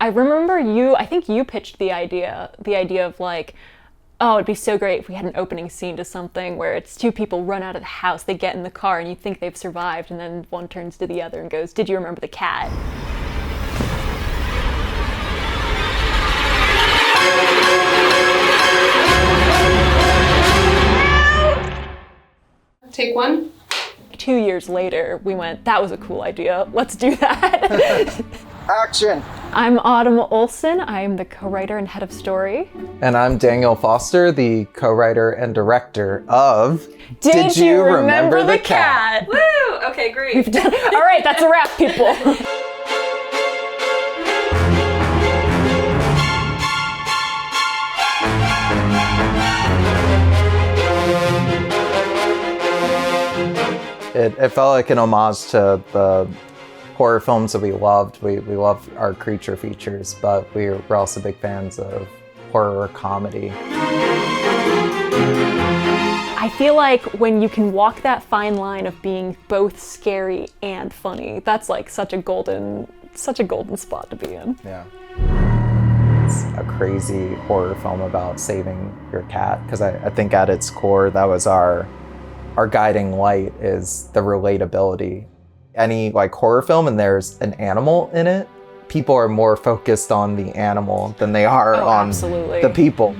I think you pitched the idea of like, oh, it'd be so great if we had an opening scene to something where it's two people run out of the house, they get in the car, and you think they've survived, and then one turns to the other and goes, did you remember the cat? Take one. 2 years later, we went, that was a cool idea. Let's do that. Action! I'm Autumn Olson. I'm the co-writer and head of story. And I'm Daniel Foster, the co-writer and director of Did You Remember the Cat? Woo! Okay, great. All right, that's a wrap, people. It felt like an homage to the horror films that we loved. We love our creature features, but we're also big fans of horror comedy. I feel like when you can walk that fine line of being both scary and funny, that's like such a golden spot to be in. Yeah. It's a crazy horror film about saving your cat, because I think at its core, that was our guiding light, is the relatability. Any like horror film and there's an animal in it, people are more focused on the animal than they are on absolutely. The people.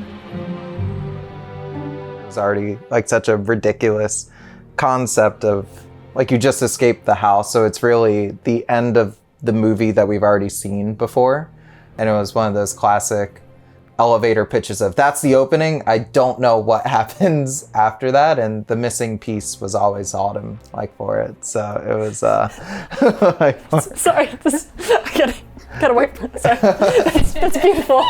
It was already like such a ridiculous concept of like you just escaped the house, so it's really the end of the movie that we've already seen before. And it was one of those classic elevator pitches of that's the opening, I don't know what happens after that, and the missing piece was always Autumn like for it. So it was like, sorry, I gotta wait for it. Sorry. That's beautiful.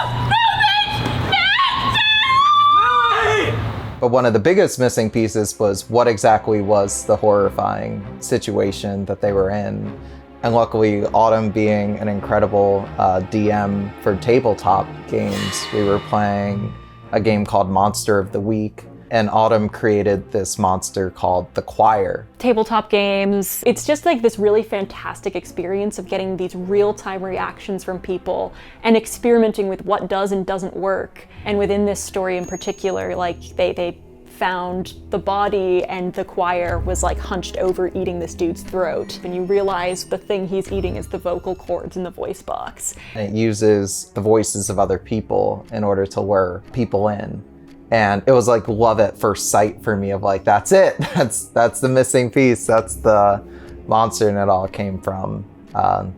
But one of the biggest missing pieces was what exactly was the horrifying situation that they were in. And luckily, Autumn being an incredible DM for tabletop games, we were playing a game called Monster of the Week, and Autumn created this monster called the Choir. Tabletop games, it's just like this really fantastic experience of getting these real-time reactions from people and experimenting with what does and doesn't work. And within this story in particular, like they found the body and the choir was like hunched over eating this dude's throat. And you realize the thing he's eating is the vocal cords in the voice box. And it uses the voices of other people in order to lure people in. And it was like love at first sight for me of like, that's it, that's the missing piece, that's the monster, and it all came from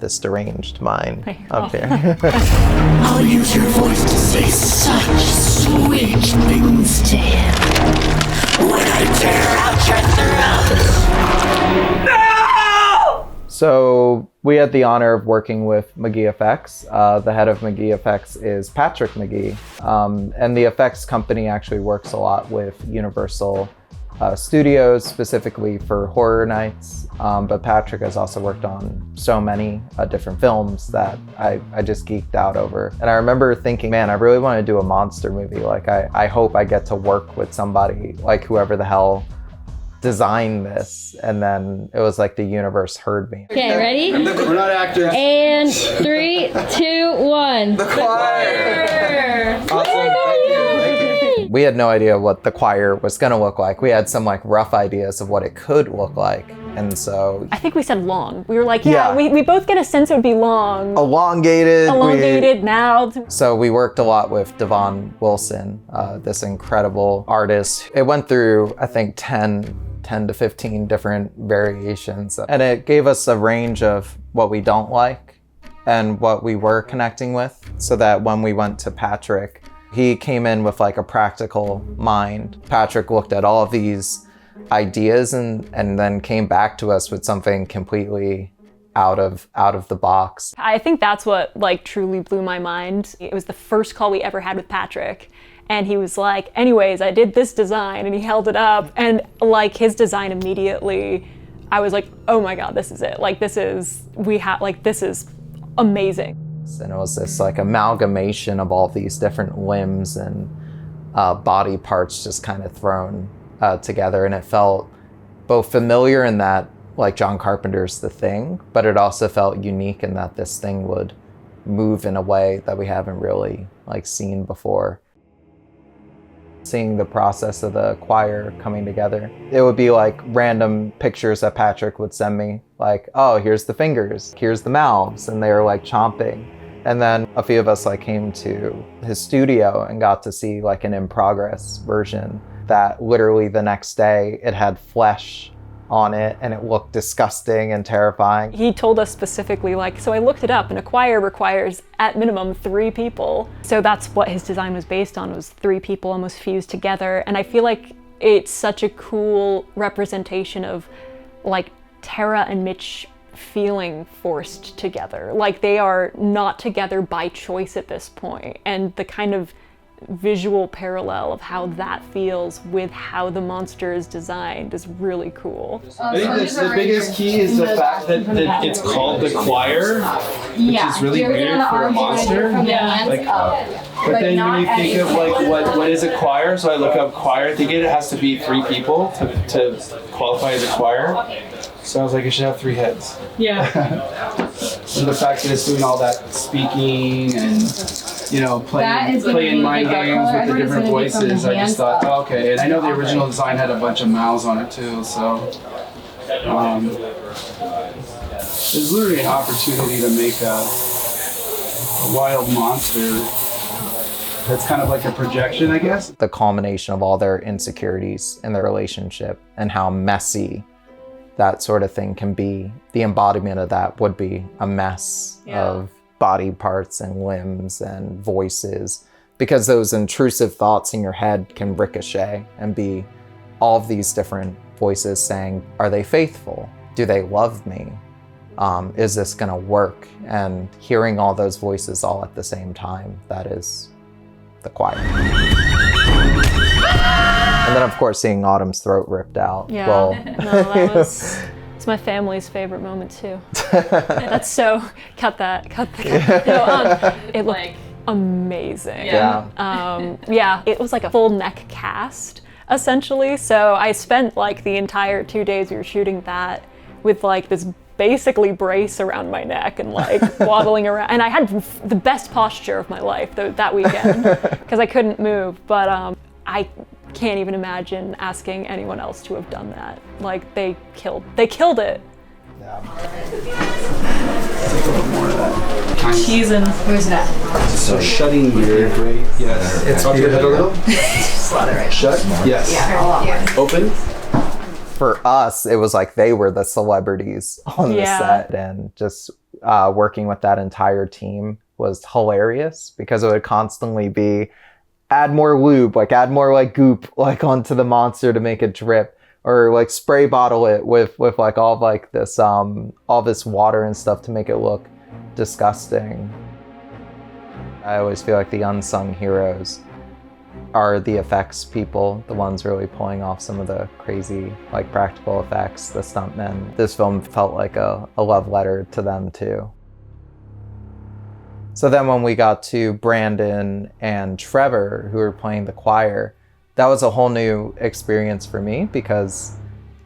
this deranged mind up here. I'll use your voice to say such sweet things to him when I tear out your throat. No! So we had the honor of working with McGee Effects. The head of McGee Effects is Patrick McGee. And the effects company actually works a lot with Universal Studios, specifically for horror nights. But Patrick has also worked on so many different films that I just geeked out over. And I remember thinking, man, I really want to do a monster movie. Like, I hope I get to work with somebody like whoever the hell designed this. And then it was like the universe heard me. Okay, ready? We're not actors. And 3, 2, 1. The choir! Awesome, thank you. We had no idea what the choir was gonna look like. We had some like rough ideas of what it could look like. And so I think we said long. We were like, yeah. We both get a sense it would be long. Elongated. Now. So we worked a lot with Devon Wilson, this incredible artist. It went through, I think, 10 to 15 different variations. And it gave us a range of what we don't like and what we were connecting with, so that when we went to Patrick, he came in with like a practical mind. Patrick looked at all of these ideas and then came back to us with something completely out of the box. I think that's what like truly blew my mind. It was the first call we ever had with Patrick. And he was like, anyways, I did this design, and he held it up, and like his design immediately, I was like, oh my God, this is it. Like this is amazing. And it was this like amalgamation of all these different limbs and body parts just kind of thrown together. And it felt both familiar in that like John Carpenter's The Thing, but it also felt unique in that this thing would move in a way that we haven't really like seen before. Seeing the process of the choir coming together. It would be like random pictures that Patrick would send me, like, oh, here's the fingers, here's the mouths, and they were like chomping. And then a few of us like came to his studio and got to see like an in progress version that literally the next day it had flesh on it and it looked disgusting and terrifying. He told us specifically, like, so I looked it up, and a choir requires at minimum 3 people. So that's what his design was based on, was 3 people almost fused together. And I feel like it's such a cool representation of like Tara and Mitch feeling forced together. Like they are not together by choice at this point. And the kind of visual parallel of how that feels with how the monster is designed is really cool. I think the biggest key is the fact that it's called the choir, which is really weird for a monster. But then when you think of like what is a choir, so I look up choir, thinking it has to be 3 people to qualify as a choir. So I was like, it should have 3 heads. Yeah. And the fact that it's doing all that speaking and, you know, playing mind games with the different voices, I just thought, oh, okay. And I know the original design had a bunch of mouths on it too, so there's literally an opportunity to make a wild monster that's kind of like a projection, I guess. The culmination of all their insecurities in their relationship and how messy that sort of thing can be. The embodiment of that would be a mess of body parts and limbs and voices, because those intrusive thoughts in your head can ricochet and be all of these different voices saying, are they faithful? Do they love me? Is this gonna work? And hearing all those voices all at the same time, that is the choir. And then of course seeing Autumn's throat ripped out. Yeah, Well, no, that was, it's my family's favorite moment too. That's so, cut that. No, it looked amazing. yeah. It was like a full neck cast, essentially. So I spent like the entire 2 days we were shooting that with like this basically brace around my neck and like waddling around. And I had the best posture of my life that weekend because I couldn't move. But I can't even imagine asking anyone else to have done that. Like they killed it. Teasing. Where's that? So shutting your brain. Yes. It's your head a little. Shut. Yes. Yeah. Open. For us, it was like they were the celebrities on the set, and just working with that entire team was hilarious because it would constantly be add more lube, like add more like goop like onto the monster to make it drip, or like spray bottle it with like all of like this all this water and stuff to make it look disgusting. I always feel like the unsung heroes are the effects people, the ones really pulling off some of the crazy like practical effects, the stuntmen. This film felt like a love letter to them too. So then when we got to Brandon and Trevor, who were playing the choir, that was a whole new experience for me because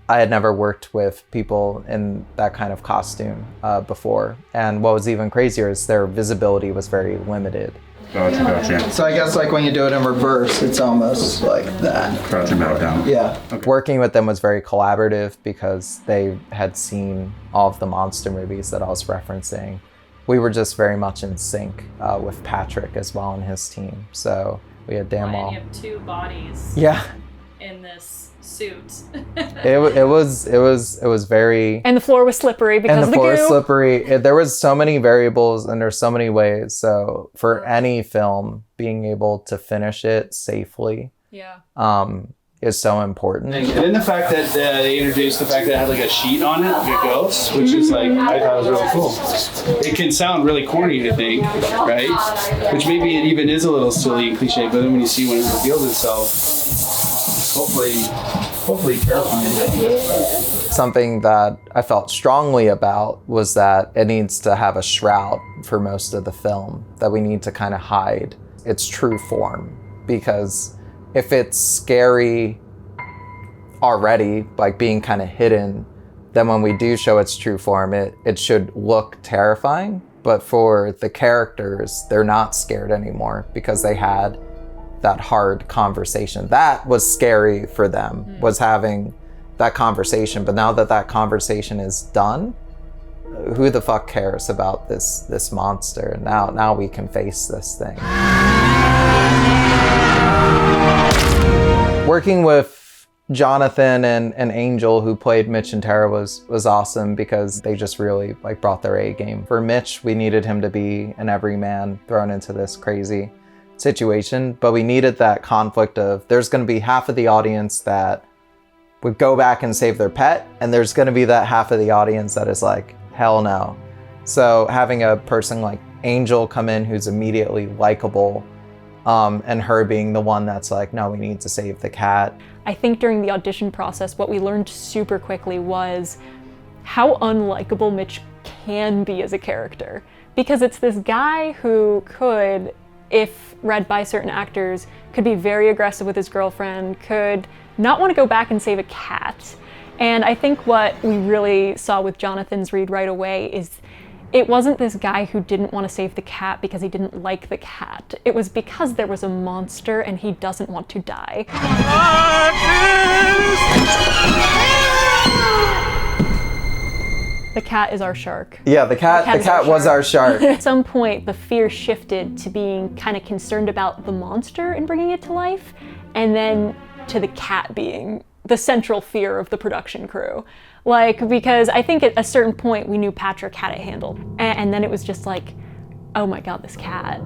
I had never worked with people in that kind of costume before. And what was even crazier is their visibility was very limited. Gotcha. So I guess like when you do it in reverse, it's almost like that. Crouching back down. Yeah. Working with them was very collaborative because they had seen all of the monster movies that I was referencing. We were just very much in sync with Patrick as well and his team. So we had And you have 2 bodies. Yeah. In this suit. It was very. And the floor was slippery because of the floor goo. was slippery. There was so many variables and there's so many ways. So for any film, being able to finish it safely, is so important. And then the fact that they introduced the fact that it had like a sheet on it, like a ghost, which is like, I thought was really cool. It can sound really corny to think, right? Which maybe it even is a little silly and cliche, but then when you see when it reveals itself, hopefully terrifying. Something that I felt strongly about was that it needs to have a shroud for most of the film, that we need to kind of hide its true form, because if it's scary already, like being kind of hidden, then when we do show its true form, it should look terrifying, But for the characters, they're not scared anymore because they had that hard conversation. That was scary for them, was having that conversation. But now that that conversation is done, who the fuck cares about this monster? Now we can face this thing. Working with Jonathan and Angel, who played Mitch and Tara, was awesome because they just really like brought their A game. For Mitch, we needed him to be an everyman thrown into this crazy situation, but we needed that conflict of there's going to be half of the audience that would go back and save their pet, and there's going to be that half of the audience that is like, hell no. So having a person like Angel come in who's immediately likable, and her being the one that's like, no, we need to save the cat. I think during the audition process, what we learned super quickly was how unlikable Mitch can be as a character. Because it's this guy who could, if read by certain actors, could be very aggressive with his girlfriend, could not want to go back and save a cat. And I think what we really saw with Jonathan's read right away is it wasn't this guy who didn't want to save the cat because he didn't like the cat. It was because there was a monster and he doesn't want to die. The cat is our shark. Yeah, the cat was our shark. At some point, the fear shifted to being kind of concerned about the monster and bringing it to life, and then to the cat being the central fear of the production crew. Like, because I think at a certain point we knew Patrick had it handled. And then it was just like, oh my God, this cat.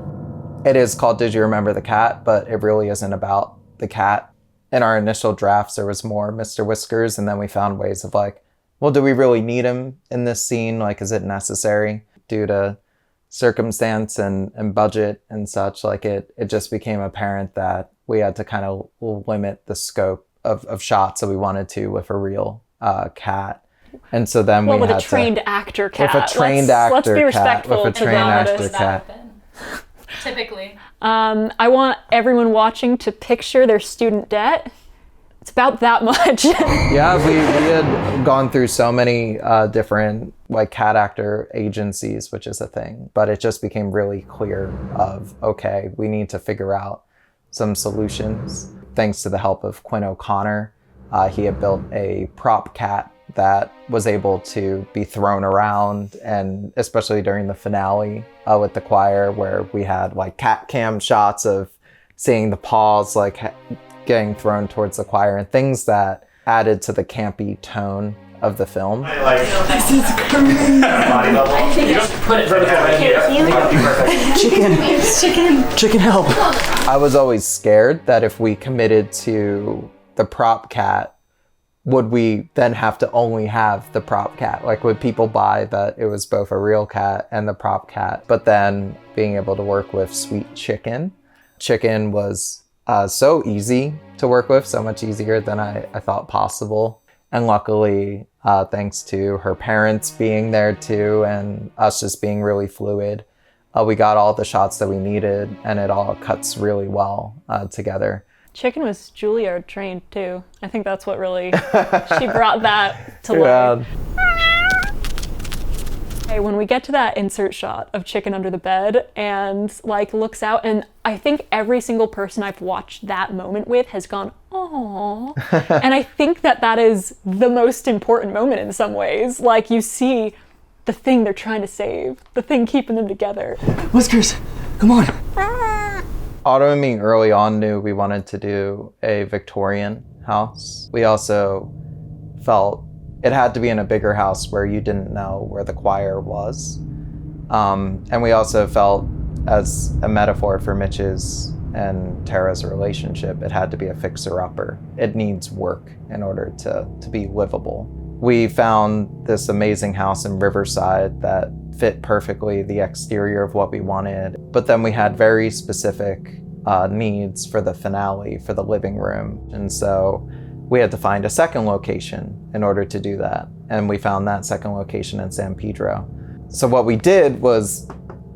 It is called Did You Remember the Cat? But it really isn't about the cat. In our initial drafts, there was more Mr. Whiskers, and then we found ways of like, well, do we really need him in this scene? Like, is it necessary? Due to circumstance and budget and such, like it just became apparent that we had to kind of limit the scope of shots that we wanted to with a real cat. And so then we had with a trained actor cat. With a trained actor let's be respectful with a trained actor cat. Typically. I want everyone watching to picture their student debt. It's about that much. Yeah, we had gone through so many different like cat actor agencies, which is a thing, but it just became really clear of, okay, we need to figure out some solutions. Thanks to the help of Quinn O'Connor, he had built a prop cat that was able to be thrown around, and especially during the finale with the choir, where we had like cat cam shots of seeing the paws like getting thrown towards the choir, and things that added to the campy tone of the film. This is crazy. You just put it vertical right here. Chicken help. I was always scared that if we committed to the prop cat, would we then have to only have the prop cat? Like, would people buy that it was both a real cat and the prop cat? But then being able to work with Sweet Chicken. Chicken was so easy to work with, so much easier than I thought possible. And luckily, thanks to her parents being there too, and us just being really fluid, we got all the shots that we needed, and it all cuts really well together. Chicken was Juilliard trained too. I think that's what really, she brought that to life. Okay, when we get to that insert shot of Chicken under the bed and like looks out, and I think every single person I've watched that moment with has gone, "Aww." And I think that is the most important moment in some ways. Like, you see the thing they're trying to save, the thing keeping them together. Whiskers, come on. Autumn and me early on knew we wanted to do a Victorian house. We also felt it had to be in a bigger house where you didn't know where the choir was. And we also felt, as a metaphor for Mitch's and Tara's relationship, it had to be a fixer-upper. It needs work in order to be livable. We found this amazing house in Riverside that fit perfectly the exterior of what we wanted, but then we had very specific needs for the finale, for the living room. And so we had to find a second location in order to do that. And we found that second location in San Pedro. So what we did was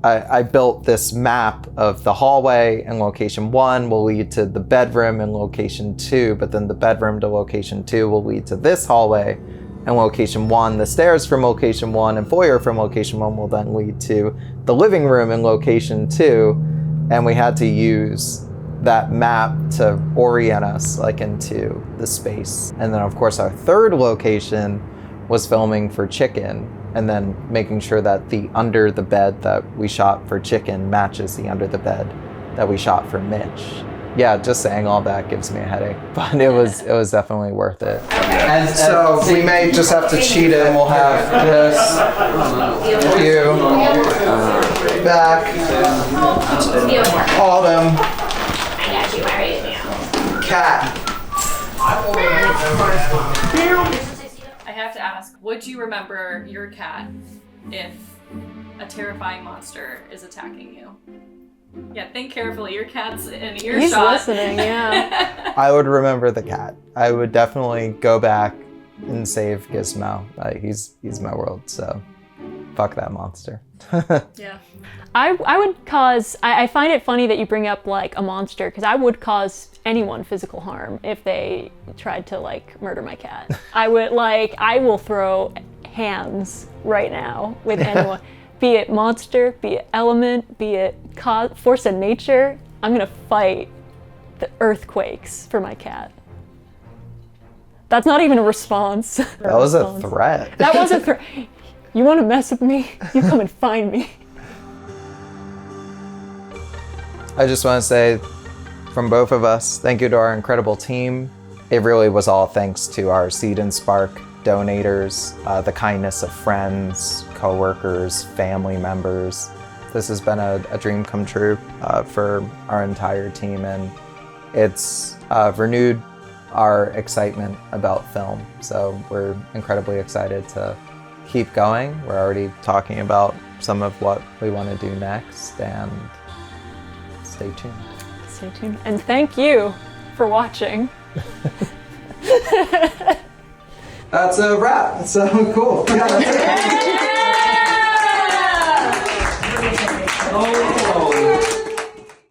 I built this map of the hallway, and location 1 will lead to the bedroom in location 2, but then the bedroom to location 2 will lead to this hallway, and location 1. The stairs from location 1 and foyer from location 1 will then lead to the living room in location 2, and we had to use that map to orient us like into the space. And then of course our third location was filming for Chicken, and then making sure that the under the bed that we shot for Chicken matches the under the bed that we shot for Mitch. Yeah, just saying all that gives me a headache, but it was definitely worth it. And so we may just have to cheat it, and we'll have this view, back, autumn, cat. I have to ask, would you remember your cat if a terrifying monster is attacking you? Yeah, think carefully. Your cat's in earshot. He's listening, yeah. I would remember the cat. I would definitely go back and save Gizmo. He's my world, so fuck that monster. Yeah. I would cause, I find it funny that you bring up like a monster, because I would cause anyone physical harm if they tried to like murder my cat. I will throw hands right now with anyone. Be it monster, be it element, be it force of nature, I'm gonna fight the earthquakes for my cat. That's not even a response. That was a threat. That was a threat. You wanna mess with me? You come and find me. I just want to say, from both of us, thank you to our incredible team. It really was all thanks to our Seed and Spark donators, the kindness of friends, coworkers, family members. This has been a dream come true for our entire team, and it's renewed our excitement about film. So we're incredibly excited to keep going. We're already talking about some of what we want to do next, and stay tuned. Stay tuned. And thank you for watching. That's a wrap. So cool. Yeah, that's it.